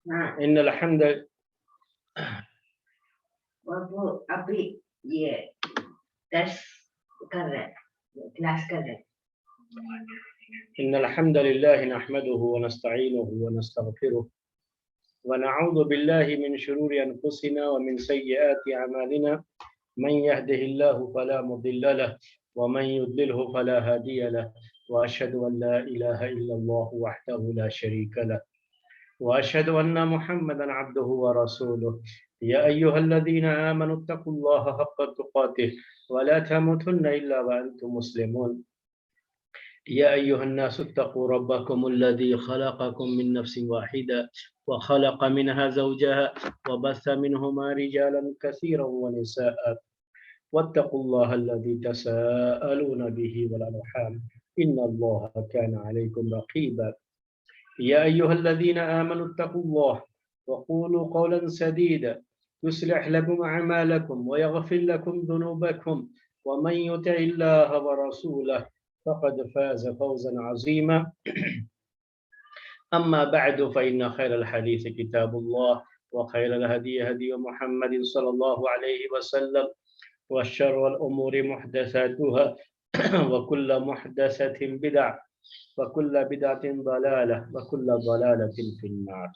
ان الحمد وہ ابھی یہ درس کر رہے کلاس کر رہے ان الحمد لله نحمده ونستعينه ونستغفره ونعوذ بالله من شرور انفسنا ومن سيئات اعمالنا من يهده الله فلا مضل له ومن يضلله فلا هادي له واشهد ان لا اله الا الله وحده لا شريك له وأشهد أن محمدا عبده ورسوله يا أيها الذين آمنوا اتقوا الله حق تقاته ولا تموتن إلا وأنتم مسلمون يا أيها الناس اتقوا ربكم الذي خلقكم من نفس واحدة وخلق منها زوجها وبث منهما رجالا كثيرا ونساء واتقوا الله الذي تساءلون به والأرحام إن الله كان عليكم رقيبا يا أيها الذين آمنوا اتقوا الله وقولوا قولا سديدا يصلح لكم أعمالكم ويغفر لكم ذنوبكم ومن يطع الله ورسوله فقد فاز فوزا عظيما أما بعد فإن خير الحديث كتاب الله وخير الهدي هدي محمد صلى الله عليه وسلم وشر الأمور محدثاتها وكل محدثة بدعة وكل بدعة ضلالة وكل ضلالة في النار.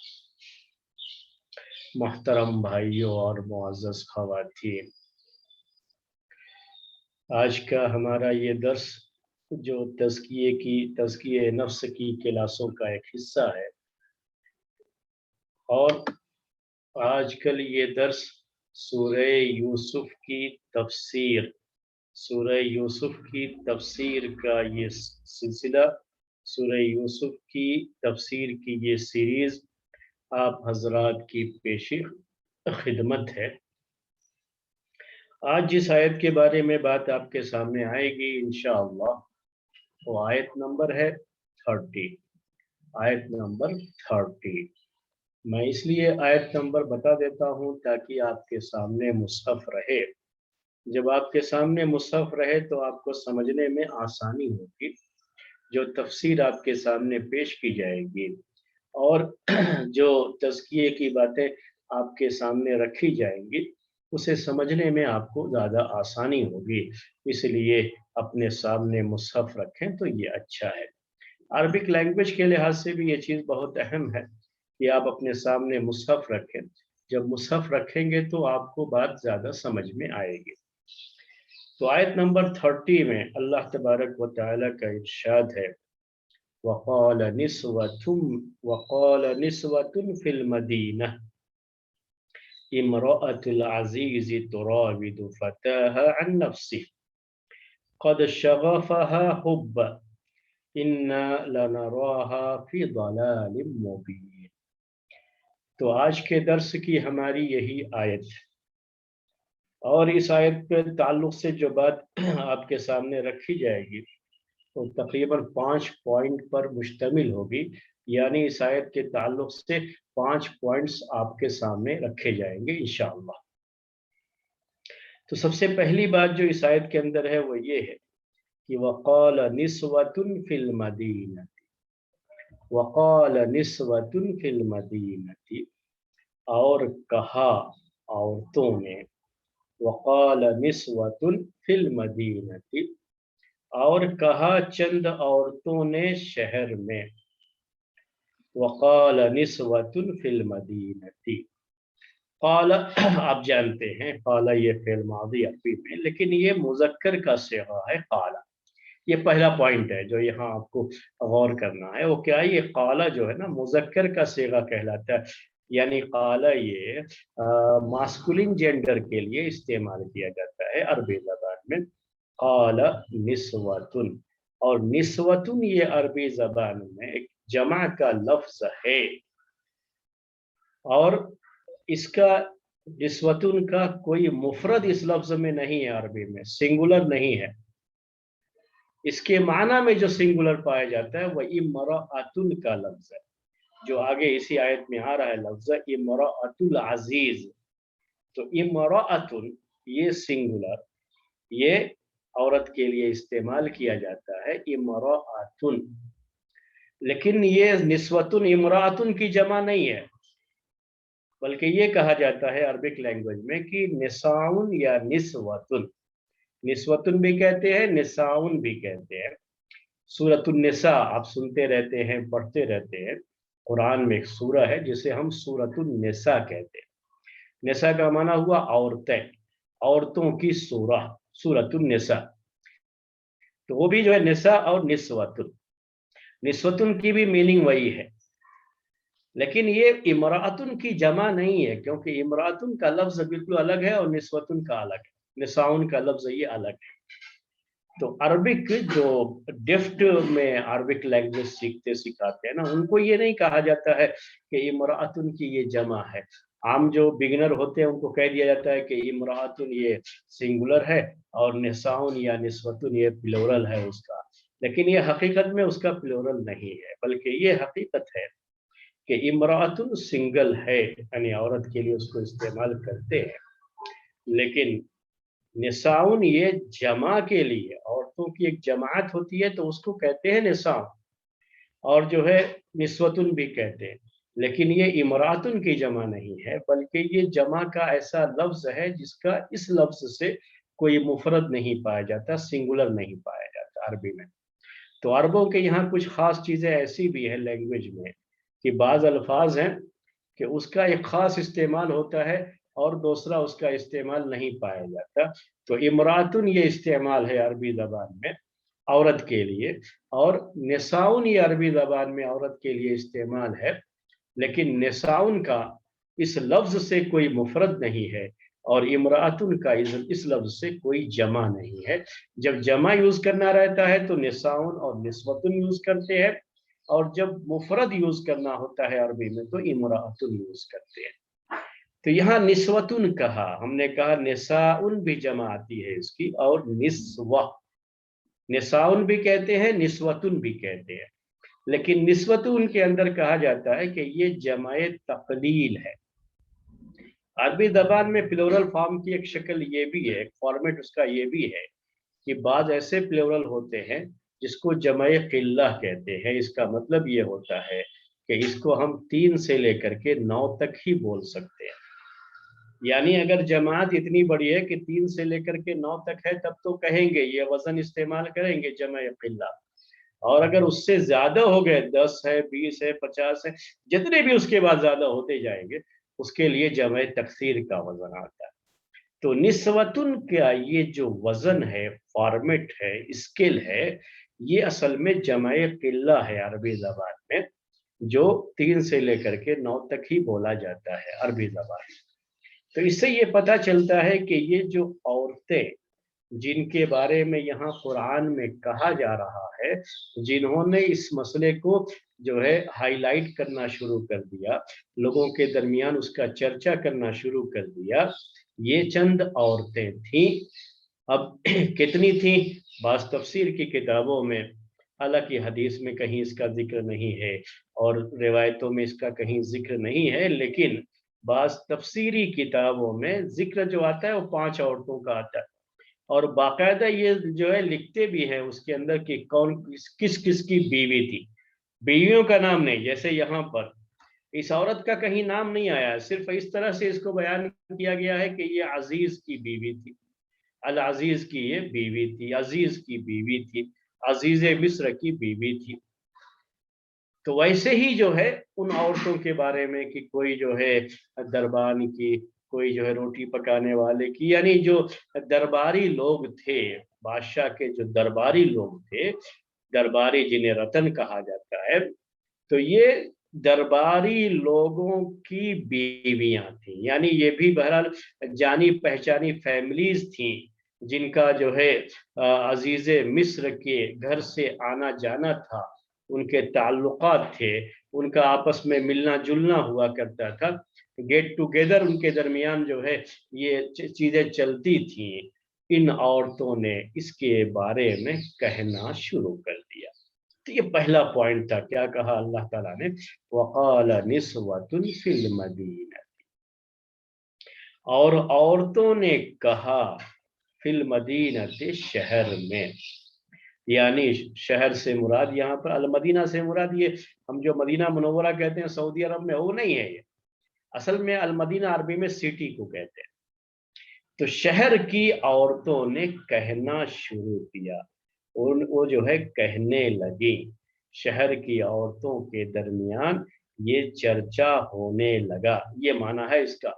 محترم بھائیوں اور معزز خواتین، آج کا ہمارا یہ درس جو تزکیہ نفس کی کلاسوں کا ایک حصہ ہے، اور آج کل یہ درس سورہ یوسف کی تفسیر کا یہ سلسلہ، سورہ یوسف کی تفسیر کی یہ سیریز آپ حضرات کی پیش خدمت ہے۔ آج جس آیت کے بارے میں بات آپ کے سامنے آئے گی انشاءاللہ وہ آیت نمبر ہے 30۔ آیت نمبر 30۔ میں اس لیے آیت نمبر بتا دیتا ہوں تاکہ آپ کے سامنے مصحف رہے۔ جب آپ کے سامنے مصحف رہے تو آپ کو سمجھنے میں آسانی ہوگی، جو تفسیر آپ کے سامنے پیش کی جائے گی اور جو تزکیے کی باتیں آپ کے سامنے رکھی جائیں گی اسے سمجھنے میں آپ کو زیادہ آسانی ہوگی، اس لیے اپنے سامنے مصحف رکھیں تو یہ اچھا ہے۔ عربک لینگویج کے لحاظ سے بھی یہ چیز بہت اہم ہے کہ آپ اپنے سامنے مصحف رکھیں۔ جب مصحف رکھیں گے تو آپ کو بات زیادہ سمجھ میں آئے گی۔ تو آیت نمبر 30 میں اللہ تبارک و تعالی کا ارشاد ہے، وقال نسوة في المدینہ امرأة العزیز تراود فتاها عن نفسه قد شغفها حبا انا لنراها في ضلال مبین۔ تو آج کے درس کی ہماری یہی آیت ہے، اور اس آیت کے تعلق سے جو بات آپ کے سامنے رکھی جائے گی وہ تقریباً 5 پوائنٹ پر مشتمل ہوگی، یعنی اس آیت کے تعلق سے 5 پوائنٹس آپ کے سامنے رکھے جائیں گے انشاءاللہ۔ تو سب سے پہلی بات جو اس آیت کے اندر ہے وہ یہ ہے کہ وقال نسوة في المدینہ، وقال نسوة في المدینہ، اور کہا عورتوں نے، وقال نسوة في المدینہ، اور کہا چند عورتوں نے شہر میں، وقال نسوة في المدینہ۔ قال آپ جانتے ہیں قال یہ فعل ماضی عربی میں، لیکن یہ مذکر کا صیغہ ہے قال۔ یہ پہلا پوائنٹ ہے جو یہاں آپ کو غور کرنا ہے، وہ کیا ہے؟ یہ قال جو ہے نا مذکر کا صیغہ کہلاتا ہے، یعنی قال یہ ماسکولین جینڈر کے لیے استعمال کیا جاتا ہے عربی زبان میں، قال نسوۃ، اور نسوۃ یہ عربی زبان میں ایک جمع کا لفظ ہے، اور اس کا نسوتن کا کوئی مفرد اس لفظ میں نہیں ہے، عربی میں سنگولر نہیں ہے۔ اس کے معنی میں جو سنگولر پایا جاتا ہے وہ امرأۃن کا لفظ ہے، جو آگے اسی آیت میں آ رہا ہے لفظ امرأۃ العزیز۔ تو امرأۃن یہ سنگولر، یہ عورت کے لیے استعمال کیا جاتا ہے امرأۃن، لیکن یہ نسوتن امرأۃن کی جمع نہیں ہے، بلکہ یہ کہا جاتا ہے عربک لینگویج میں کہ نساؤن یا نسوتن، نسوتن بھی کہتے ہیں، نساؤن بھی کہتے ہیں۔ سورۃ النساء آپ سنتے رہتے ہیں، پڑھتے رہتے ہیں، قرآن میں ایک سورہ ہے جسے ہم سورۃ النساء کہتے ہیں۔ نساء کا معنی ہوا عورتیں، عورتوں کی سورہ، سورۃ النساء۔ تو وہ بھی جو ہے نساء اور نسوتن، نسوتن کی بھی میننگ وہی ہے، لیکن یہ امراتن کی جمع نہیں ہے، کیونکہ امراتن کا لفظ بالکل الگ ہے اور نسوتن کا الگ ہے، نساؤن کا لفظ یہ الگ ہے۔ تو عربک جو ڈفٹ میں عربک لینگویج سیکھتے سکھاتے ہیں نا، ان کو یہ نہیں کہا جاتا ہے کہ امراتن کی یہ جمع ہے۔ عام جو بگنر ہوتے ہیں ان کو کہہ دیا جاتا ہے کہ امراتن یہ سنگولر ہے اور نساؤن یا نسوتن یہ پلورل ہے اس کا، لیکن یہ حقیقت میں اس کا پلورل نہیں ہے، بلکہ یہ حقیقت ہے کہ امراتن سنگل ہے، یعنی عورت کے لیے اس کو استعمال کرتے ہیں، لیکن نساؤن یہ جمع کے لیے، عورتوں کی ایک جماعت ہوتی ہے تو اس کو کہتے ہیں نساؤن، اور جو ہے نسوتن بھی کہتے ہیں، لیکن یہ امراتن کی جمع نہیں ہے، بلکہ یہ جمع کا ایسا لفظ ہے جس کا اس لفظ سے کوئی مفرد نہیں پایا جاتا، سنگولر نہیں پایا جاتا عربی میں۔ تو عربوں کے یہاں کچھ خاص چیزیں ایسی بھی ہیں لینگویج میں کہ بعض الفاظ ہیں کہ اس کا ایک خاص استعمال ہوتا ہے اور دوسرا اس کا استعمال نہیں پایا جاتا۔ تو امراتن یہ استعمال ہے عربی زبان میں عورت کے لیے، اور نساؤن یہ عربی زبان میں عورت کے لیے استعمال ہے، لیکن نساؤن کا اس لفظ سے کوئی مفرد نہیں ہے اور امراتن کا اس لفظ سے کوئی جمع نہیں ہے۔ جب جمع یوز کرنا رہتا ہے تو نساؤن اور نسوتن یوز کرتے ہیں، اور جب مفرد یوز کرنا ہوتا ہے عربی میں تو امراتن یوز کرتے ہیں۔ تو یہاں نسوتن کہا، ہم نے کہا نساؤن بھی جمع آتی ہے اس کی، اور نسوہ، نساؤن بھی کہتے ہیں، نسوتن بھی کہتے ہیں، لیکن نسوتن کے اندر کہا جاتا ہے کہ یہ جمع تقلیل ہے۔ عربی زبان میں پلورل فارم کی ایک شکل یہ بھی ہے، ایک فارمیٹ اس کا یہ بھی ہے کہ بعض ایسے پلورل ہوتے ہیں جس کو جمع قلہ کہتے ہیں۔ اس کا مطلب یہ ہوتا ہے کہ اس کو ہم 3 سے لے کر کے 9 تک ہی بول سکتے ہیں، یعنی اگر جماعت اتنی بڑی ہے کہ 3 سے لے کر کے 9 تک ہے تب تو کہیں گے، یہ وزن استعمال کریں گے جمع قلہ، اور اگر اس سے زیادہ ہو گئے، 10 ہے، 20 ہے، 50 ہے، جتنے بھی اس کے بعد زیادہ ہوتے جائیں گے اس کے لیے جمع تکثیر کا وزن آتا ہے۔ تو نسوتن کا یہ جو وزن ہے، فارمیٹ ہے، اسکل ہے، یہ اصل میں جمع قلہ ہے عربی زبان میں، جو 3 سے لے کر کے 9 تک ہی بولا جاتا ہے عربی زبان میں۔ تو اس سے یہ پتہ چلتا ہے کہ یہ جو عورتیں جن کے بارے میں یہاں قرآن میں کہا جا رہا ہے، جنہوں نے اس مسئلے کو جو ہے ہائی لائٹ کرنا شروع کر دیا، لوگوں کے درمیان اس کا چرچا کرنا شروع کر دیا، یہ چند عورتیں تھیں۔ اب کتنی تھیں؟ بعض تفسیر کی کتابوں میں، حالانکہ حدیث میں کہیں اس کا ذکر نہیں ہے اور روایتوں میں اس کا کہیں ذکر نہیں ہے، لیکن بعض تفسیری کتابوں میں ذکر جو آتا ہے وہ 5 عورتوں کا آتا ہے، اور باقاعدہ یہ جو ہے لکھتے بھی ہیں اس کے اندر کہ کون کس کس کی بیوی تھی، بیویوں کا نام نہیں، جیسے یہاں پر اس عورت کا کہیں نام نہیں آیا، صرف اس طرح سے اس کو بیان کیا گیا ہے کہ یہ عزیز کی بیوی تھی، العزیز کی یہ بیوی تھی، عزیز کی بیوی تھی، عزیز مصر کی بیوی تھی۔ تو ویسے ہی جو ہے ان عورتوں کے بارے میں کہ کوئی جو ہے دربان کی، کوئی جو ہے روٹی پکانے والے کی، یعنی جو درباری لوگ تھے، بادشاہ کے جو درباری لوگ تھے، درباری جنہیں رتن کہا جاتا ہے، تو یہ درباری لوگوں کی بیویاں تھیں، یعنی یہ بھی بہرحال جانی پہچانی فیملیز تھیں جن کا جو ہے عزیز مصر کے گھر سے آنا جانا تھا، ان کے تعلقات تھے، ان کا آپس میں ملنا جلنا ہوا کرتا تھا، گیٹ ٹوگیدر ان کے درمیان جو ہے یہ چیزیں چلتی تھیں۔ ان عورتوں نے اس کے بارے میں کہنا شروع کر دیا۔ تو یہ پہلا پوائنٹ تھا، کیا کہا اللہ تعالیٰ نے؟ وقال نسوۃ فی المدینہ، اور عورتوں نے کہا فی المدینہ، شہر میں، یعنی شہر سے مراد یہاں پر المدینہ سے مراد یہ ہم جو مدینہ منورہ کہتے ہیں سعودی عرب میں، وہ نہیں ہے، یہ اصل میں المدینہ عربی میں سٹی کو کہتے ہیں. تو شہر کی عورتوں نے کہنا شروع کیا، وہ جو ہے کہنے لگی، شہر کی عورتوں کے درمیان یہ چرچا ہونے لگا. یہ معنی ہے اس کا،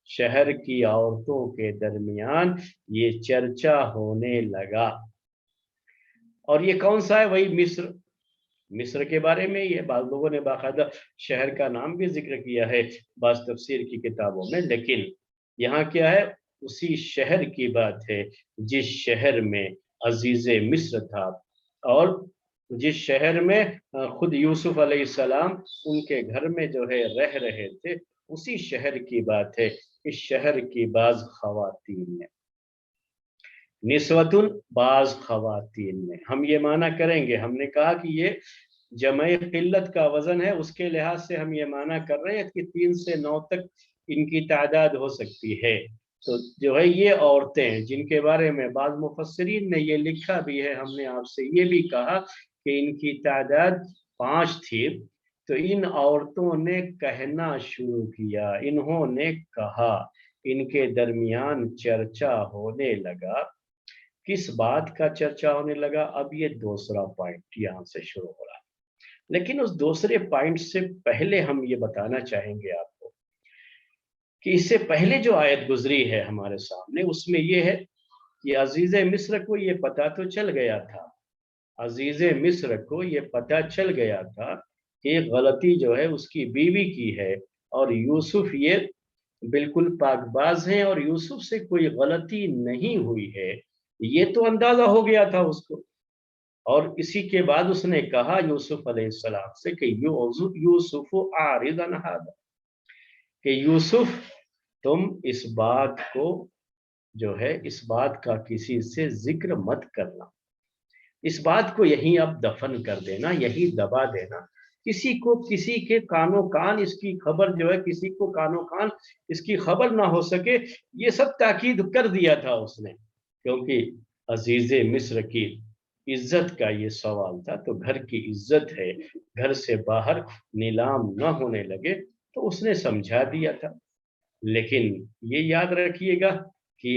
شہر کی عورتوں کے درمیان یہ چرچا ہونے لگا. اور یہ کون سا ہے؟ وہی مصر کے بارے میں. یہ بعض لوگوں نے باقاعدہ شہر کا نام بھی ذکر کیا ہے بعض تفسیر کی کتابوں میں، لیکن یہاں کیا ہے؟ اسی شہر کی بات ہے جس شہر میں عزیز مصر تھا، اور جس شہر میں خود یوسف علیہ السلام ان کے گھر میں جو ہے رہ رہے تھے. اسی شہر کی بات ہے. اس شہر کی بعض خواتین نے، نسوتن بعض خواتین میں، ہم یہ معنی کریں گے. ہم نے کہا کہ یہ جمع قلت کا وزن ہے، اس کے لحاظ سے ہم یہ معنی کر رہے ہیں کہ 3 سے 9 تک ان کی تعداد ہو سکتی ہے. تو جو ہے یہ عورتیں جن کے بارے میں بعض مفسرین نے یہ لکھا بھی ہے، ہم نے آپ سے یہ بھی کہا کہ ان کی تعداد 5 تھی. تو ان عورتوں نے کہنا شروع کیا، انہوں نے کہا، ان کے درمیان چرچا ہونے لگا. کس بات کا چرچا ہونے لگا؟ اب یہ دوسرا پوائنٹ یہاں سے شروع ہو رہا ہے. لیکن اس دوسرے پوائنٹ سے پہلے ہم یہ بتانا چاہیں گے آپ کو کہ اس سے پہلے جو آیت گزری ہے ہمارے سامنے، اس میں یہ ہے کہ عزیز مصر کو یہ پتہ تو چل گیا تھا، عزیز مصر کو یہ پتہ چل گیا تھا کہ غلطی جو ہے اس کی بیوی کی ہے، اور یوسف یہ بالکل پاک باز ہیں اور یوسف سے کوئی غلطی نہیں ہوئی ہے، یہ تو اندازہ ہو گیا تھا اس کو. اور اسی کے بعد اس نے کہا یوسف علیہ السلام سے کہ یوسف اعرض عن ھذا، کہ یوسف تم اس بات کو جو ہے اس بات کا کسی سے ذکر مت کرنا، اس بات کو یہیں اب دفن کر دینا، یہی دبا دینا. کسی کو کسی کے کانوں کان اس کی خبر جو ہے، کسی کو کانوں کان اس کی خبر نہ ہو سکے. یہ سب تاکید کر دیا تھا اس نے، کیونکہ عزیز مصر کی عزت کا یہ سوال تھا. تو گھر کی عزت ہے، گھر سے باہر نیلام نہ ہونے لگے، تو اس نے سمجھا دیا تھا. لیکن یہ یاد رکھیے گا کہ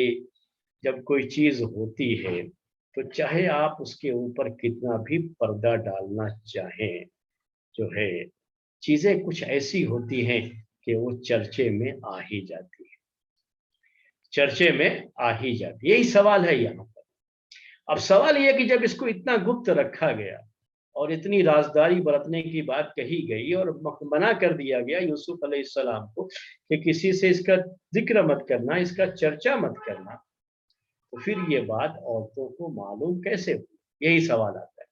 جب کوئی چیز ہوتی ہے تو چاہے آپ اس کے اوپر کتنا بھی پردہ ڈالنا چاہیں، جو ہے چیزیں کچھ ایسی ہوتی ہیں کہ وہ چرچے میں آ ہی جاتی ہے، چرچے میں آ ہی جاتی. یہی سوال ہے یہاں پر. اب سوال یہ کہ جب اس کو اتنا گپت رکھا گیا اور اتنی رازداری برتنے کی بات کہی گئی اور منع کر دیا گیا یوسف علیہ السلام کو کہ کسی سے اس کا ذکر مت کرنا، اس کا چرچا مت کرنا، تو پھر یہ بات عورتوں کو معلوم کیسے ہوئی؟ یہی سوال آتا ہے.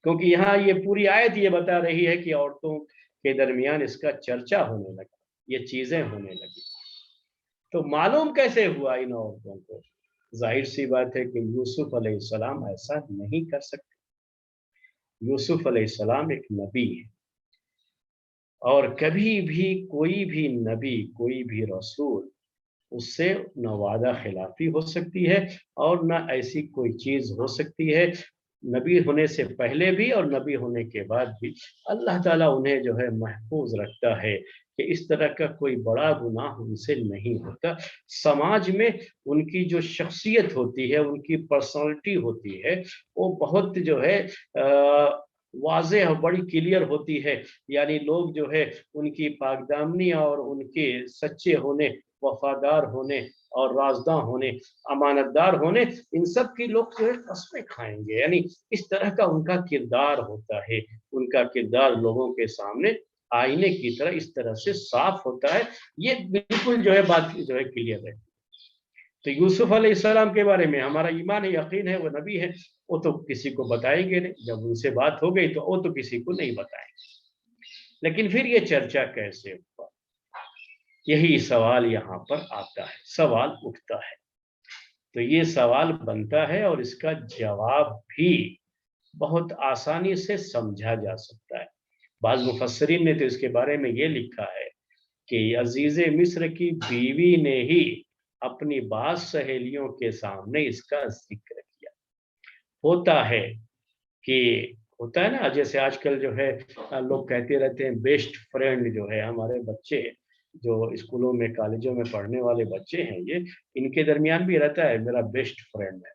کیونکہ یہاں یہ پوری آیت یہ بتا رہی ہے کہ عورتوں کے درمیان اس کا چرچا ہونے لگا، یہ چیزیں ہونے لگی. تو معلوم کیسے ہوا ان عورتوں کو؟ ظاہر سی بات ہے کہ یوسف علیہ السلام ایسا نہیں کر سکتے. یوسف علیہ السلام ایک نبی ہے، اور کبھی بھی کوئی بھی نبی، کوئی بھی رسول، اس سے نہ وعدہ خلافی ہو سکتی ہے اور نہ ایسی کوئی چیز ہو سکتی ہے. نبی ہونے سے پہلے بھی اور نبی ہونے کے بعد بھی اللہ تعالیٰ انہیں جو ہے محفوظ رکھتا ہے کہ اس طرح کا کوئی بڑا گناہ ان سے نہیں ہوتا. سماج میں ان کی جو شخصیت ہوتی ہے، ان کی پرسنالٹی ہوتی ہے، وہ بہت جو ہے واضح اور بڑی کلیئر ہوتی ہے. یعنی لوگ جو ہے ان کی پاک دامنی اور ان کے سچے ہونے، وفادار ہونے اور رازداں ہونے، امانت دار ہونے، ان سب کی لوگ جو ہے قسمیں کھائیں گے. یعنی اس طرح کا ان کا کردار ہوتا ہے. ان کا کردار لوگوں کے سامنے آئینے کی طرح اس طرح سے صاف ہوتا ہے. یہ بالکل جو ہے بات جو ہے کلیئر ہے. تو یوسف علیہ السلام کے بارے میں ہمارا ایمان ہے، یقین ہے، وہ نبی ہے، وہ تو کسی کو بتائیں گے نہیں. جب ان سے بات ہو گئی تو وہ تو کسی کو نہیں بتائیں گے. لیکن پھر یہ چرچا کیسے ہوا؟ یہی سوال یہاں پر آتا ہے، سوال اٹھتا ہے. تو یہ سوال بنتا ہے اور اس کا جواب بھی بہت آسانی سے سمجھا جا سکتا ہے. بعض مفسرین نے تو اس کے بارے میں یہ لکھا ہے کہ عزیز مصر کی بیوی نے ہی اپنی بعض سہیلیوں کے سامنے اس کا ذکر کیا. ہوتا ہے نا، جیسے آج کل جو ہے لوگ کہتے رہتے ہیں بیسٹ فرینڈ جو ہے ہمارے بچے جو اسکولوں میں کالجوں میں پڑھنے والے بچے ہیں یہ ان کے درمیان بھی رہتا ہے میرا بیسٹ فرینڈ ہے.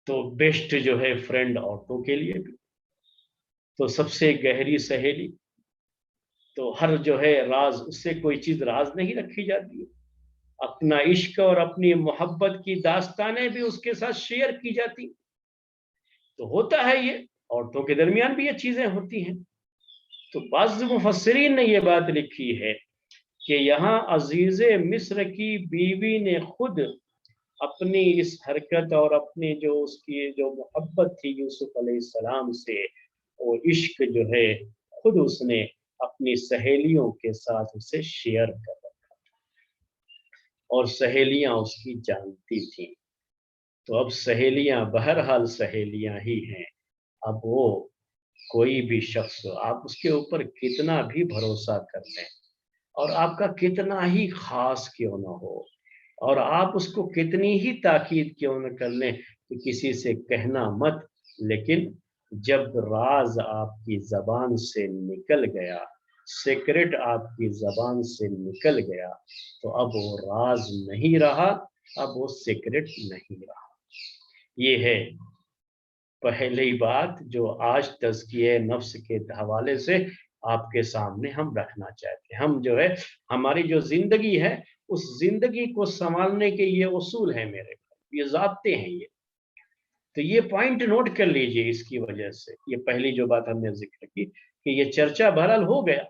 تو بیسٹ جو ہے فرینڈ عورتوں کے لیے بھی، تو سب سے گہری سہیلی، تو ہر جو ہے راز، اس سے کوئی چیز راز نہیں رکھی جاتی ہے. اپنا عشق اور اپنی محبت کی داستانیں بھی اس کے ساتھ شیئر کی جاتی. تو ہوتا ہے یہ عورتوں کے درمیان بھی یہ چیزیں ہوتی ہیں. تو بعض مفسرین نے یہ بات لکھی ہے کہ یہاں عزیز مصر کی بیوی نے خود اپنی اس حرکت اور اپنی جو اس کی جو محبت تھی یوسف علیہ السلام سے، وہ عشق جو ہے خود اس نے اپنی سہیلیوں کے ساتھ اسے شیئر کر رکھا اور سہیلیاں اس کی جانتی تھیں. تو اب سہیلیاں بہرحال سہیلیاں ہی ہیں. اب وہ کوئی بھی شخص آپ اس کے اوپر کتنا بھی بھروسہ کر لیں اور آپ کا کتنا ہی خاص کیوں نہ ہو اور آپ اس کو کتنی ہی تاکید کیوں نہ کر لیں کہ کسی سے کہنا مت، لیکن جب راز آپ کی زبان سے نکل گیا، سیکرٹ آپ کی زبان سے نکل گیا، تو اب وہ راز نہیں رہا، اب وہ سیکرٹ نہیں رہا. یہ ہے پہلی بات جو آج تزکیہ نفس کے حوالے سے آپ کے سامنے ہم رکھنا چاہتے ہیں. ہم جو ہے ہماری جو زندگی ہے اس زندگی کو سنبھالنے کے یہ اصول ہیں میرے، یہ ضابطے ہیں یہ. تو یہ پوائنٹ نوٹ کر لیجئے. اس کی وجہ سے یہ پہلی جو بات ہم نے ذکر کی کہ یہ چرچا بہرحال ہو گیا.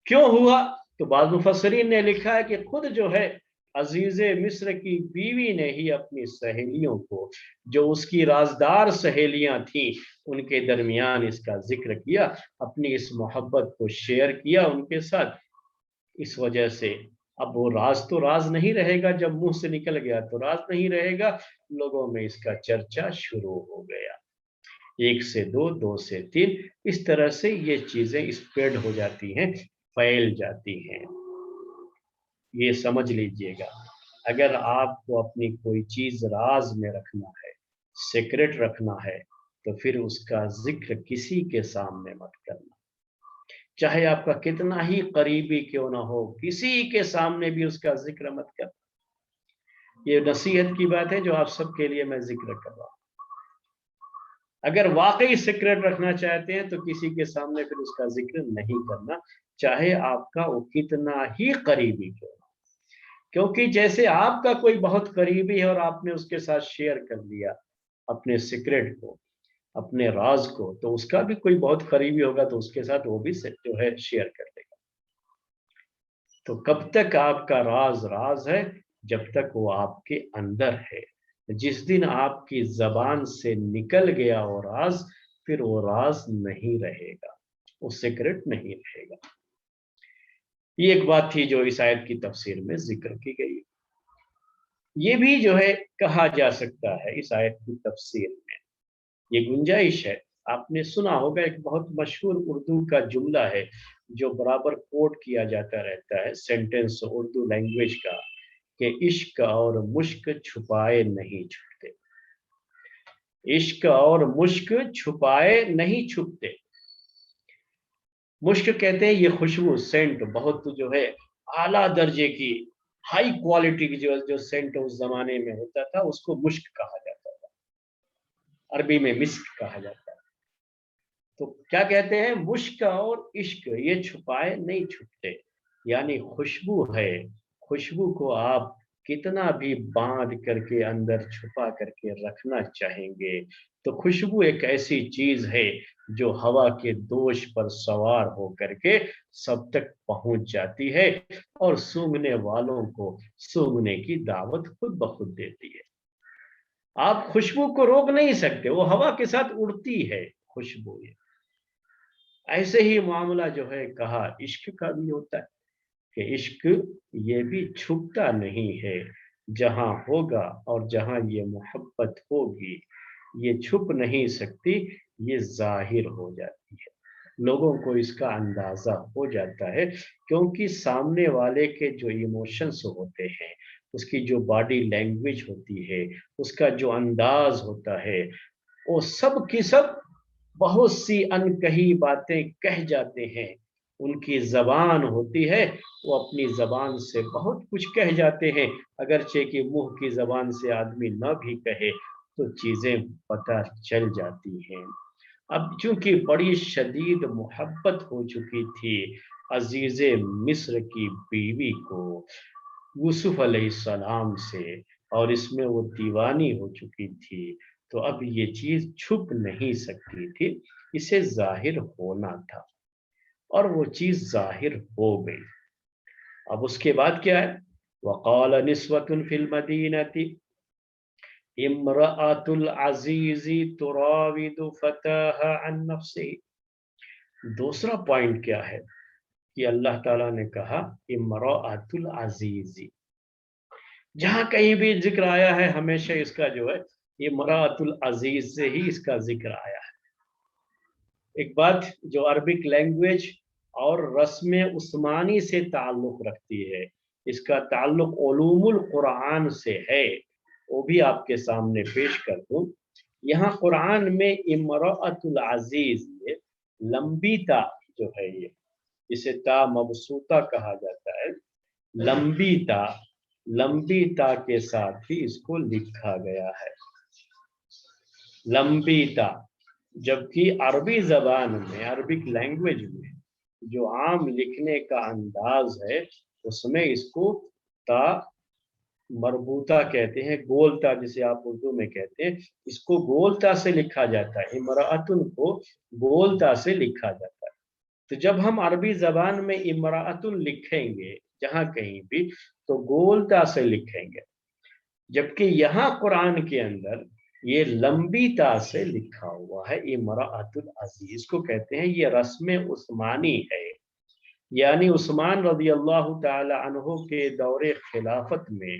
کیوں ہوا؟ تو بعض مفسرین نے لکھا ہے کہ خود جو ہے عزیز مصر کی بیوی نے ہی اپنی سہیلیوں کو، جو اس کی رازدار سہیلیاں تھیں، ان کے درمیان اس کا ذکر کیا، اپنی اس محبت کو شیئر کیا ان کے ساتھ. اس وجہ سے اب وہ راز تو راز نہیں رہے گا، جب منہ سے نکل گیا تو راز نہیں رہے گا. لوگوں میں اس کا چرچا شروع ہو گیا، 1 سے 2، 2 سے 3، اس طرح سے یہ چیزیں اسپریڈ ہو جاتی ہیں، پھیل جاتی ہیں. یہ سمجھ لیجئے گا اگر آپ کو اپنی کوئی چیز راز میں رکھنا ہے، سیکرٹ رکھنا ہے، تو پھر اس کا ذکر کسی کے سامنے مت کرنا. چاہے آپ کا کتنا ہی قریبی کیوں نہ ہو، کسی کے سامنے بھی اس کا ذکر مت کرنا. یہ نصیحت کی بات ہے جو آپ سب کے لیے میں ذکر کر رہا ہوں. اگر واقعی سیکرٹ رکھنا چاہتے ہیں تو کسی کے سامنے پھر اس کا ذکر نہیں کرنا، چاہے آپ کا وہ کتنا ہی قریبی کیوں نہ. کیونکہ جیسے آپ کا کوئی بہت قریبی ہے اور آپ نے اس کے ساتھ شیئر کر لیا اپنے سیکرٹ کو، اپنے راز کو، تو اس کا بھی کوئی بہت قریبی ہوگا تو اس کے ساتھ وہ بھی جو ہے شیئر کر لے گا. تو کب تک آپ کا راز راز ہے؟ جب تک وہ آپ کے اندر ہے. جس دن آپ کی زبان سے نکل گیا وہ راز، پھر وہ راز نہیں رہے گا، وہ سیکرٹ نہیں رہے گا. یہ ایک بات تھی جو اس آیت کی تفسیر میں ذکر کی گئی. یہ بھی جو ہے کہا جا سکتا ہے اس آیت کی تفسیر میں، یہ گنجائش ہے. آپ نے سنا ہوگا ایک بہت مشہور اردو کا جملہ ہے جو برابر کوٹ کیا جاتا رہتا ہے، سینٹنس اردو لینگویج کا، کہ عشق اور مشک چھپائے نہیں چھپتے. عشق اور مشک چھپائے نہیں چھپتے. مشک کہتے ہیں یہ خوشبو، سینٹ، بہت جو ہے اعلیٰ درجے کی ہائی کوالٹی کی جو سینٹ اس زمانے میں ہوتا تھا اس کو مشک کہا جاتا تھا، عربی میں مسک کہا جاتا ہے. تو کیا کہتے ہیں؟ مشک اور عشق یہ چھپائے نہیں چھپتے، یعنی خوشبو ہے، خوشبو کو آپ کتنا بھی باندھ کر کے اندر چھپا کر کے رکھنا چاہیں گے تو خوشبو ایک ایسی چیز ہے جو ہوا کے دوش پر سوار ہو کر کے سب تک پہنچ جاتی ہے اور سونگھنے والوں کو سونگھنے کی دعوت خود بخود دیتی ہے. آپ خوشبو کو روک نہیں سکتے، وہ ہوا کے ساتھ اڑتی ہے خوشبو. ایسے ہی معاملہ جو ہے کہا عشق کا بھی ہوتا ہے کہ عشق یہ بھی چھپتا نہیں ہے، جہاں ہوگا اور جہاں یہ محبت ہوگی یہ چھپ نہیں سکتی، یہ ظاہر ہو جاتی ہے، لوگوں کو اس کا اندازہ ہو جاتا ہے. کیونکہ سامنے والے کے جو ایموشنز ہوتے ہیں، اس کی جو باڈی لینگویج ہوتی ہے، اس کا جو انداز ہوتا ہے، وہ سب کی سب بہت سی انکہی باتیں کہہ جاتے ہیں ان کی زبان ہوتی ہے، وہ اپنی زبان سے بہت کچھ کہہ جاتے ہیں، اگرچہ کہ منہ کی زبان سے آدمی نہ بھی کہے تو چیزیں پتہ چل جاتی ہیں۔ اب چونکہ بڑی شدید محبت ہو چکی تھی عزیز مصر کی بیوی کو یوسف علیہ السلام سے، اور اس میں وہ دیوانی ہو چکی تھی، تو اب یہ چیز چھپ نہیں سکتی تھی، اسے ظاہر ہونا تھا، اور وہ چیز ظاہر ہو گئی۔ اب اس کے بعد کیا ہے؟ وقال نسوة في المدینة امرأة العزیز تراود فتاها عن نفسه۔ دوسرا پوائنٹ کیا ہے کہ اللہ تعالیٰ نے کہا امرأة العزیز، جہاں کہیں بھی ذکر آیا ہے ہمیشہ اس کا جو ہے امرأة العزیز سے ہی اس کا ذکر آیا ہے۔ ایک بات جو عربک لینگویج اور رسم عثمانی سے تعلق رکھتی ہے، اس کا تعلق علوم القرآن سے ہے، وہ بھی آپ کے سامنے پیش کر دوں۔ یہاں قرآن میں امرأة العزیز یہ لمبی تا جو ہے، یہ جسے تا مبسوطہ کہا جاتا ہے، لمبی تا کے ساتھ ہی اس کو لکھا گیا ہے، لمبی تا۔ جبکہ عربی زبان میں، عربک لینگویج میں جو عام لکھنے کا انداز ہے، اس میں اس کو تا مربوطہ کہتے ہیں، گول تا جسے آپ اردو میں کہتے ہیں، اس کو گول تا سے لکھا جاتا ہے، امرأتن کو گول تا سے لکھا جاتا ہے۔ تو جب ہم عربی زبان میں امرأتن لکھیں گے جہاں کہیں بھی تو گول تا سے لکھیں گے، جبکہ یہاں قرآن کے اندر یہ لمبی تا سے لکھا ہوا ہے، امرأة العزیز کو کہتے ہیں۔ یہ رسم عثمانی ہے، یعنی عثمان رضی اللہ تعالی عنہ کے دور خلافت میں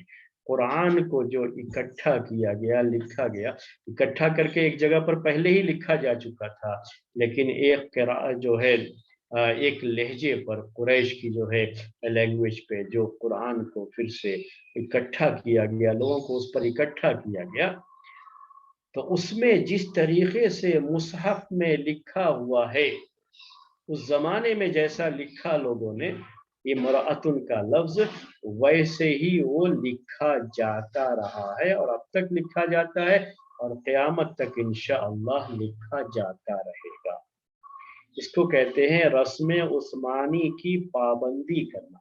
قرآن کو جو اکٹھا کیا گیا، لکھا گیا، اکٹھا کر کے ایک جگہ پر پہلے ہی لکھا جا چکا تھا، لیکن ایک قراءت جو ہے ایک لہجے پر قریش کی جو ہے لینگویج پہ جو قرآن کو پھر سے اکٹھا کیا گیا، لوگوں کو اس پر اکٹھا کیا گیا، تو اس میں جس طریقے سے مصحف میں لکھا ہوا ہے، اس زمانے میں جیسا لکھا لوگوں نے امرأتن کا لفظ، ویسے ہی وہ لکھا جاتا رہا ہے، اور اب تک لکھا جاتا ہے، اور قیامت تک انشاءاللہ لکھا جاتا رہے گا۔ اس کو کہتے ہیں رسم عثمانی کی پابندی کرنا۔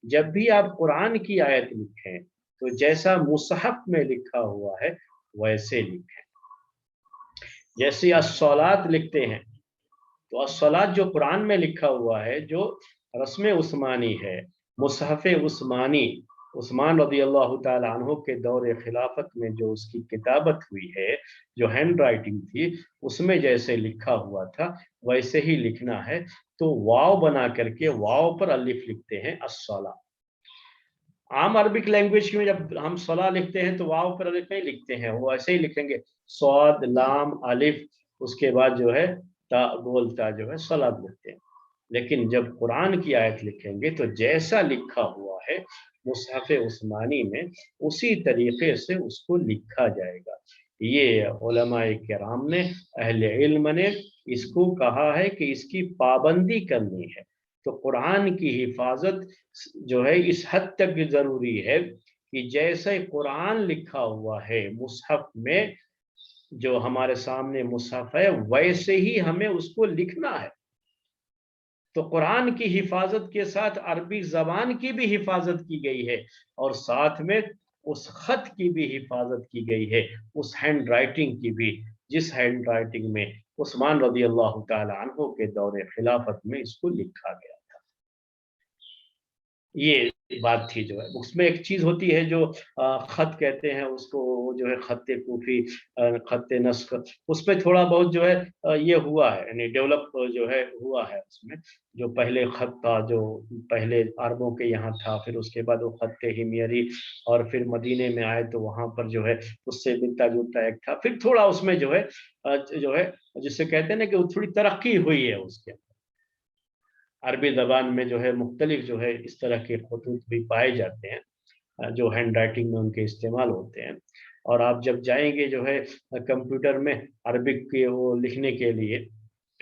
جب بھی آپ قرآن کی آیت لکھیں تو جیسا مصحف میں لکھا ہوا ہے ویسے لکھیں۔ جیسے الصلاۃ لکھتے ہیں تو الصلاۃ جو قرآن میں لکھا ہوا ہے، جو رسم عثمانی ہے، مصحف عثمانی، عثمان رضی اللہ تعالی عنہ کے دور خلافت میں جو اس کی کتابت ہوئی ہے، جو ہینڈ رائٹنگ تھی، اس میں جیسے لکھا ہوا تھا ویسے ہی لکھنا ہے۔ تو واو بنا کر کے واو پر الف لکھتے ہیں الصلاۃ۔ عام عربک لینگویج میں جب ہم صلاح لکھتے ہیں تو واو پر الف نہیں لکھتے ہیں، وہ ایسے ہی لکھیں گے صاد لام الف، اس کے بعد جو ہے تا گول تا جو ہے صلاۃ لکھتے ہیں۔ لیکن جب قرآن کی آیت لکھیں گے تو جیسا لکھا ہوا ہے مصحف عثمانی میں اسی طریقے سے اس کو لکھا جائے گا۔ یہ علماء کرام نے، اہل علم نے اس کو کہا ہے کہ اس کی پابندی کرنی ہے۔ تو قرآن کی حفاظت جو ہے اس حد تک ضروری ہے کہ جیسے قرآن لکھا ہوا ہے مصحف میں، جو ہمارے سامنے مصحف ہے، ویسے ہی ہمیں اس کو لکھنا ہے۔ تو قرآن کی حفاظت کے ساتھ عربی زبان کی بھی حفاظت کی گئی ہے، اور ساتھ میں اس خط کی بھی حفاظت کی گئی ہے، اس ہینڈ رائٹنگ کی بھی، جس ہینڈ رائٹنگ میں عثمان رضی اللہ تعالی عنہ کے دور خلافت میں اس کو لکھا گیا تھا۔ یہ بات تھی جو ہے۔ اس میں ایک چیز ہوتی ہے جو خط کہتے ہیں اس کو، جو ہے خط کوفی، خط نسخ، اس پہ تھوڑا بہت جو ہے یہ ہوا ہے، یعنی ڈیولپ جو ہے ہوا ہے اس میں۔ جو پہلے خط تھا، جو پہلے عربوں کے یہاں تھا، پھر اس کے بعد وہ خط ہمیری، اور پھر مدینے میں آئے تو وہاں پر جو ہے اس سے ملتا جلتا ایک تھا، پھر تھوڑا اس میں جو ہے جسے کہتے ہیں نا کہ وہ تھوڑی ترقی ہوئی ہے اس کے۔ عربی زبان میں جو ہے مختلف جو ہے اس طرح کے خطوط بھی پائے جاتے ہیں جو ہینڈ رائٹنگ میں ان کے استعمال ہوتے ہیں، اور آپ جب جائیں گے جو ہے کمپیوٹر میں عربک کے وہ لکھنے کے لیے،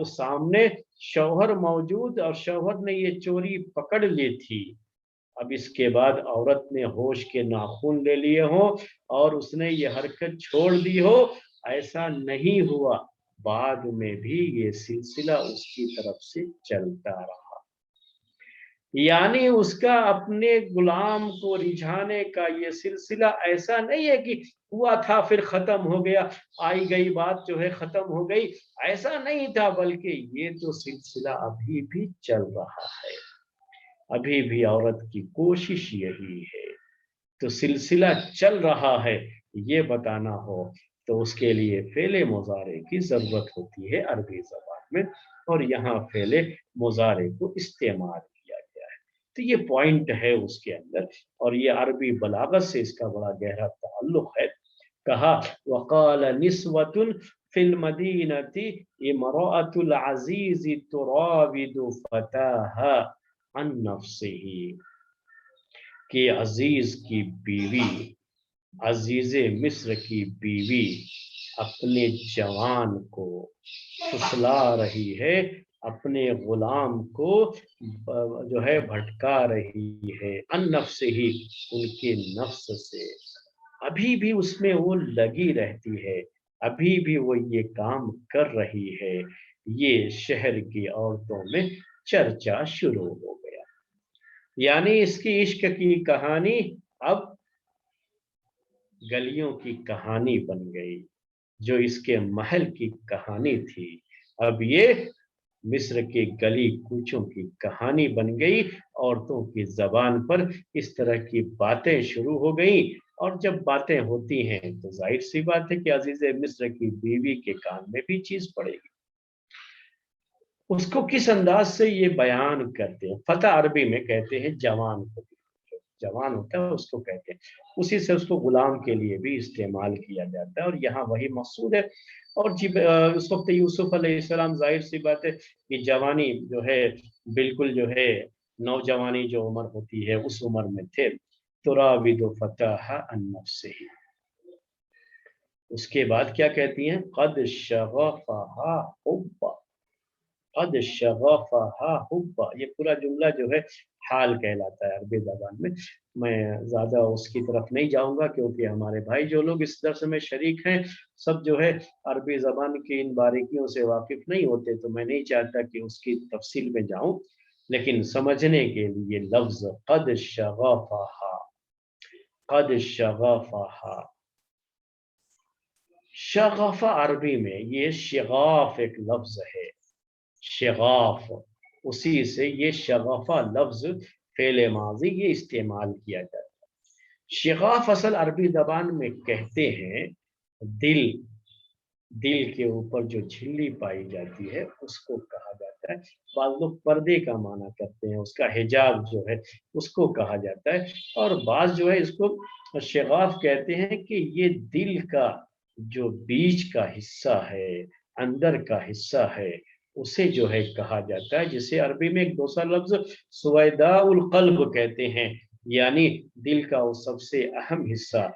تو سامنے شوہر موجود اور شوہر نے یہ چوری پکڑ لی تھی، اب اس کے بعد عورت نے ہوش کے ناخن لے لیے ہوں اور اس نے یہ حرکت چھوڑ دی ہو، ایسا نہیں ہوا، بعد میں بھی یہ سلسلہ اس کی طرف سے چلتا رہا۔ یعنی اس کا اپنے غلام کو رجھانے کا یہ سلسلہ ایسا نہیں ہے کہ ہوا تھا پھر ختم ہو گیا، آئی گئی بات جو ہے ختم ہو گئی، ایسا نہیں تھا، بلکہ یہ تو سلسلہ ابھی بھی چل رہا ہے، ابھی بھی عورت کی کوشش یہی ہے۔ تو سلسلہ چل رہا ہے یہ بتانا ہو تو اس کے لیے فعل مضارع کی ضرورت ہوتی ہے عربی زبان میں، اور یہاں فعل مضارع کو استعمال کیا گیا ہے۔ تو یہ پوائنٹ ہے اس کے اندر، اور یہ عربی بلاغت سے اس کا بڑا گہرا تعلق ہے۔ کہا وقال نسوۃ فی المدینۃ امرأۃ العزیز تراود فتاہا عن نفسہ، کہ عزیز کی بیوی، عزیز مصر کی بیوی اپنے جوان کو پھسلا رہی ہے، اپنے غلام کو جو ہے بھٹکا رہی ہے، ان نفس ہی، ان کے نفس سے، ابھی بھی اس میں وہ لگی رہتی ہے، ابھی بھی وہ یہ کام کر رہی ہے۔ یہ شہر کی عورتوں میں چرچا شروع ہو گیا، یعنی اس کی عشق کی کہانی اب گلیوں کی کہانی بن گئی، جو اس کے محل کی کہانی تھی اب یہ مصر کے گلی کوچوں کی کہانی بن گئی، عورتوں کی زبان پر اس طرح کی باتیں شروع ہو گئیں، اور جب باتیں ہوتی ہیں تو ظاہر سی بات ہے کہ عزیز مصر کی بیوی کے کان میں بھی چیز پڑے گی۔ اس کو کس انداز سے یہ بیان کرتے ہیں، فتح عربی میں کہتے ہیں جوان کو، جوان ہوتا ہے اس کو کہتے ہیں، اسی سے اس کو غلام کے لیے بھی استعمال کیا جاتا ہے، اور یہاں وہی مقصود ہے۔ اور اس وقت یوسف علیہ السلام ظاہر سی بات ہے کہ جوانی جو ہے بالکل جو ہے نوجوانی جو عمر ہوتی ہے اس عمر میں تھے۔ تراود فتاہ عن نفسہ، اس کے بعد کیا کہتی ہیں، قد شغفہا حبا، قد شغفہا حبا، یہ پورا جملہ جو ہے حال کہلاتا ہے عربی زبان میں۔ میں زیادہ اس کی طرف نہیں جاؤں گا کیونکہ ہمارے بھائی جو لوگ اس درس میں شریک ہیں سب جو ہے عربی زبان کی ان باریکیوں سے واقف نہیں ہوتے، تو میں نہیں چاہتا کہ اس کی تفصیل میں جاؤں، لیکن سمجھنے کے لیے لفظ قد شغفہا، قد شغفہا، شغف عربی میں یہ شغاف ایک لفظ ہے، شغاف، اسی سے یہ شغفہ لفظ فعل ماضی یہ استعمال کیا جاتا ہے۔ شغاف اصل عربی زبان میں کہتے ہیں دل، دل کے اوپر جو جھلی پائی جاتی ہے اس کو کہا جاتا ہے، بعض لوگ پردے کا معنی کرتے ہیں، اس کا حجاب جو ہے اس کو کہا جاتا ہے، اور بعض جو ہے اس کو شغاف کہتے ہیں کہ یہ دل کا جو بیچ کا حصہ ہے، اندر کا حصہ ہے، اسے جو ہے کہا جاتا ہے، جسے عربی میں ایک دوسرا لفظ سویداء القلب کہتے ہیں، یعنی دل کا وہ سب سے اہم حصہ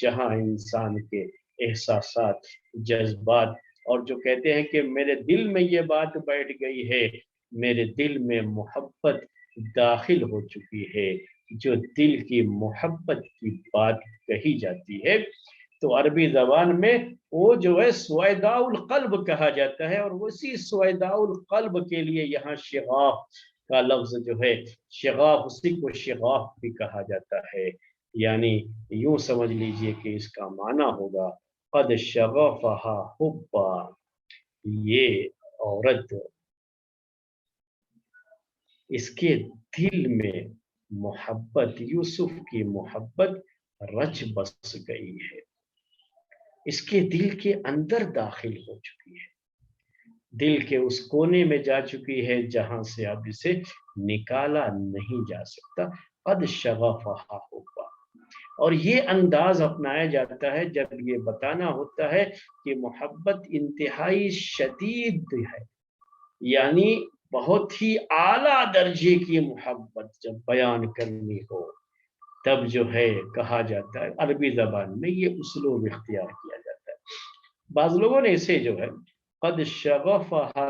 جہاں انسان کے احساسات، جذبات، اور جو کہتے ہیں کہ میرے دل میں یہ بات بیٹھ گئی ہے، میرے دل میں محبت داخل ہو چکی ہے، جو دل کی محبت کی بات کہی جاتی ہے، تو عربی زبان میں وہ جو ہے سویداء القلب کہا جاتا ہے، اور اسی سویداء القلب کے لیے یہاں شغاف کا لفظ جو ہے، شغاف، اسی کو شغاف بھی کہا جاتا ہے، یعنی یوں سمجھ لیجئے کہ اس کا معنی ہوگا قد شغفہا حبا، یہ عورت اس کے دل میں محبت، یوسف کی محبت رچ بس گئی ہے، اس کے دل کے اندر داخل ہو چکی ہے، دل کے اس کونے میں جا چکی ہے جہاں سے اب اسے نکالا نہیں جا سکتا۔ قد شغفہا حبا، اور یہ انداز اپنایا جاتا ہے جب یہ بتانا ہوتا ہے کہ محبت انتہائی شدید ہے، یعنی بہت ہی اعلیٰ درجے کی محبت جب بیان کرنی ہو تب جو ہے کہا جاتا ہے، عربی زبان میں یہ اسلوب اختیار کیا جاتا ہے۔ بعض لوگوں نے اسے جو ہے قد شغفہا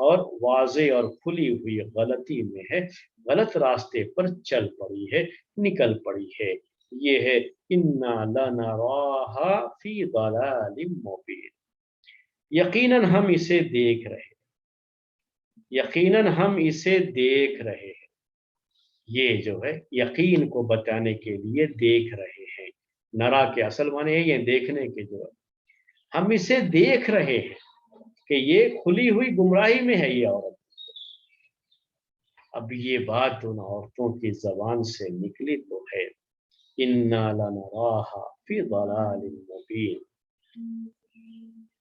اور واضح اور کھلی ہوئی غلطی میں ہے، غلط راستے پر چل پڑی ہے، نکل پڑی ہے۔ یہ ہے انا لنراھا فی ضلال مبین، یقیناً ہم اسے دیکھ رہے، یقیناً ہم اسے دیکھ رہے ہیں۔ یہ جو ہے یقین کو بتانے کے لیے دیکھ رہے ہیں، نرا کے اصل معنی ہے یہ دیکھنے کے، جو ہم اسے دیکھ رہے ہیں کہ یہ کھلی ہوئی گمراہی میں ہے یہ عورت۔ اب یہ بات ان عورتوں کی زبان سے نکلی تو ہے انا لنراھا فی ضلال مبین،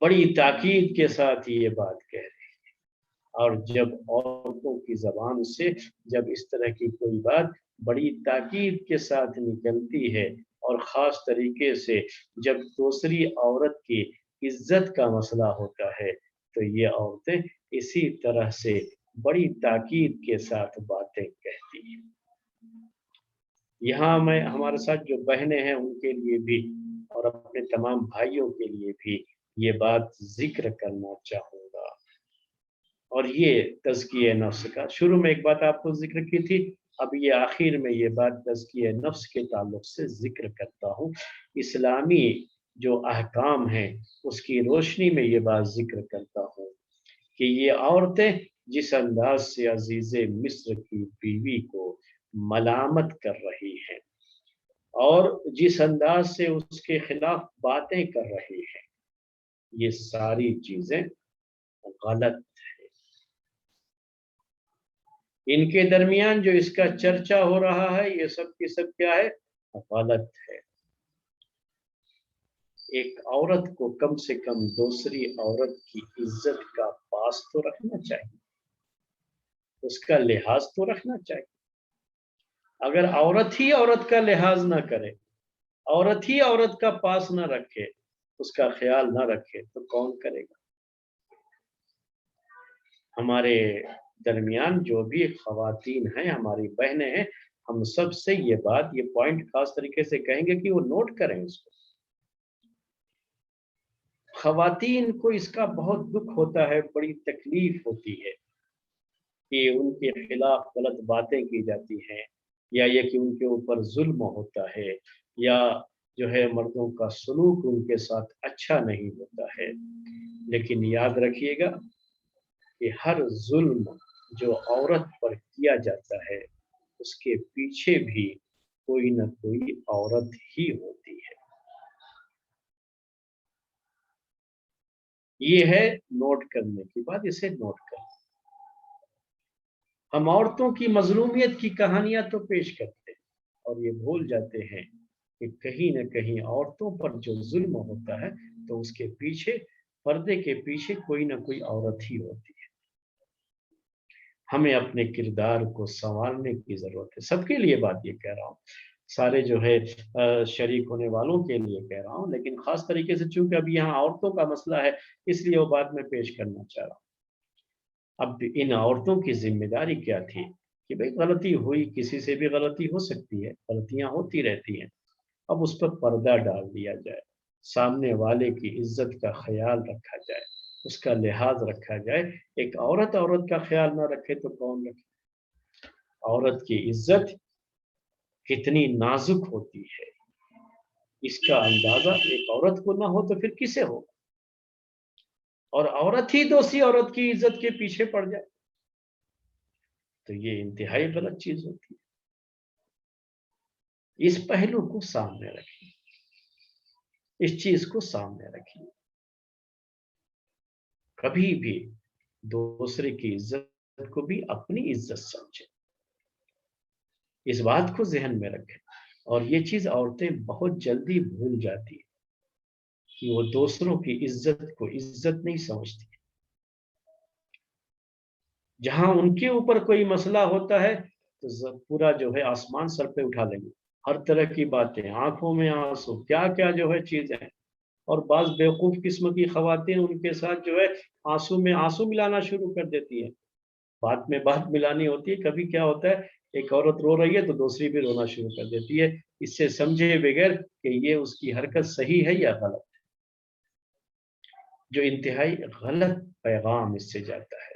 بڑی تاکید کے ساتھ یہ بات کہہ رہے ہیں۔ اور جب عورتوں کی زبان سے جب اس طرح کی کوئی بات بڑی تاکید کے ساتھ نکلتی ہے، اور خاص طریقے سے جب دوسری عورت کی عزت کا مسئلہ ہوتا ہے، تو یہ عورتیں اسی طرح سے بڑی تاکید کے ساتھ باتیں کہتی ہیں۔ یہاں میں ہمارے ساتھ جو بہنیں ہیں ان کے لیے بھی اور اپنے تمام بھائیوں کے لیے بھی یہ بات ذکر کرنا چاہوں گا۔ اور یہ تزکیہ نفس کا شروع میں ایک بات آپ کو ذکر کی تھی، اب یہ آخر میں یہ بات تزکیہ نفس کے تعلق سے ذکر کرتا ہوں، اسلامی جو احکام ہیں اس کی روشنی میں یہ بات ذکر کرتا ہوں کہ یہ عورتیں جس انداز سے عزیز مصر کی بیوی کو ملامت کر رہی ہیں اور جس انداز سے اس کے خلاف باتیں کر رہی ہیں، یہ ساری چیزیں غلط ہیں۔ ان کے درمیان جو اس کا چرچا ہو رہا ہے یہ سب کی سب کیا ہے؟ غلط ہے۔ ایک عورت کو کم سے کم دوسری عورت کی عزت کا پاس تو رکھنا چاہیے، اس کا لحاظ تو رکھنا چاہیے۔ اگر عورت ہی عورت کا لحاظ نہ کرے، عورت ہی عورت کا پاس نہ رکھے، اس کا خیال نہ رکھے، تو کون کرے گا؟ ہمارے درمیان جو بھی خواتین ہیں، ہماری بہنیں ہیں، ہم سب سے یہ بات، یہ پوائنٹ خاص طریقے سے کہیں گے کہ وہ نوٹ کریں اس کو۔ خواتین کو اس کا بہت دکھ ہوتا ہے، بڑی تکلیف ہوتی ہے کہ ان کے خلاف غلط باتیں کی جاتی ہیں، یا یہ کہ ان کے اوپر ظلم ہوتا ہے، یا جو ہے مردوں کا سلوک ان کے ساتھ اچھا نہیں ہوتا ہے۔ لیکن یاد رکھیے گا کہ ہر ظلم جو عورت پر کیا جاتا ہے اس کے پیچھے بھی کوئی نہ کوئی عورت ہی ہوتی ہے۔ یہ ہے نوٹ کرنے کی بات، اسے نوٹ کریں۔ ہم عورتوں کی مظلومیت کی کہانیاں تو پیش کرتے ہیں اور یہ بھول جاتے ہیں کہ کہیں نہ کہیں عورتوں پر جو ظلم ہوتا ہے تو اس کے پیچھے، پردے کے پیچھے کوئی نہ کوئی عورت ہی ہوتی ہے۔ ہمیں اپنے کردار کو سنوارنے کی ضرورت ہے۔ سب کے لیے بات یہ کہہ رہا ہوں، سارے جو ہے شریک ہونے والوں کے لیے کہہ رہا ہوں، لیکن خاص طریقے سے چونکہ اب یہاں عورتوں کا مسئلہ ہے اس لیے وہ بات میں پیش کرنا چاہ رہا ہوں۔ اب ان عورتوں کی ذمہ داری کیا تھی کہ بھئی غلطی ہوئی، کسی سے بھی غلطی ہو سکتی ہے، غلطیاں ہوتی رہتی ہیں، اب اس پر پردہ ڈال دیا جائے، سامنے والے کی عزت کا خیال رکھا جائے، اس کا لحاظ رکھا جائے۔ ایک عورت کا خیال نہ رکھے تو کون رکھے؟ عورت کی عزت کتنی نازک ہوتی ہے، اس کا اندازہ ایک عورت کو نہ ہو تو پھر کسے ہو؟ اور عورت ہی دوسری عورت کی عزت کے پیچھے پڑ جائے تو یہ انتہائی غلط چیز ہوتی ہے۔ اس پہلو کو سامنے رکھیے، اس چیز کو سامنے رکھیے، کبھی بھی دوسرے کی عزت کو بھی اپنی عزت سمجھیں، اس بات کو ذہن میں رکھیں۔ اور یہ چیز عورتیں بہت جلدی بھول جاتی ہیں کہ وہ دوسروں کی عزت کو عزت نہیں سمجھتی۔ جہاں ان کے اوپر کوئی مسئلہ ہوتا ہے تو پورا جو ہے آسمان سر پہ اٹھا لیں گے، ہر طرح کی باتیں، آنکھوں میں آنسو، کیا کیا جو ہے چیزیں ہیں۔ اور بعض بیوقوف قسم کی خواتین ان کے ساتھ جو ہے آنسو میں آنسو ملانا شروع کر دیتی ہیں، بات میں بات ملانی ہوتی ہے۔ کبھی کیا ہوتا ہے، ایک عورت رو رہی ہے تو دوسری بھی رونا شروع کر دیتی ہے، اس سے سمجھے بغیر کہ یہ اس کی حرکت صحیح ہے یا غلط، جو انتہائی غلط پیغام اس سے جاتا ہے۔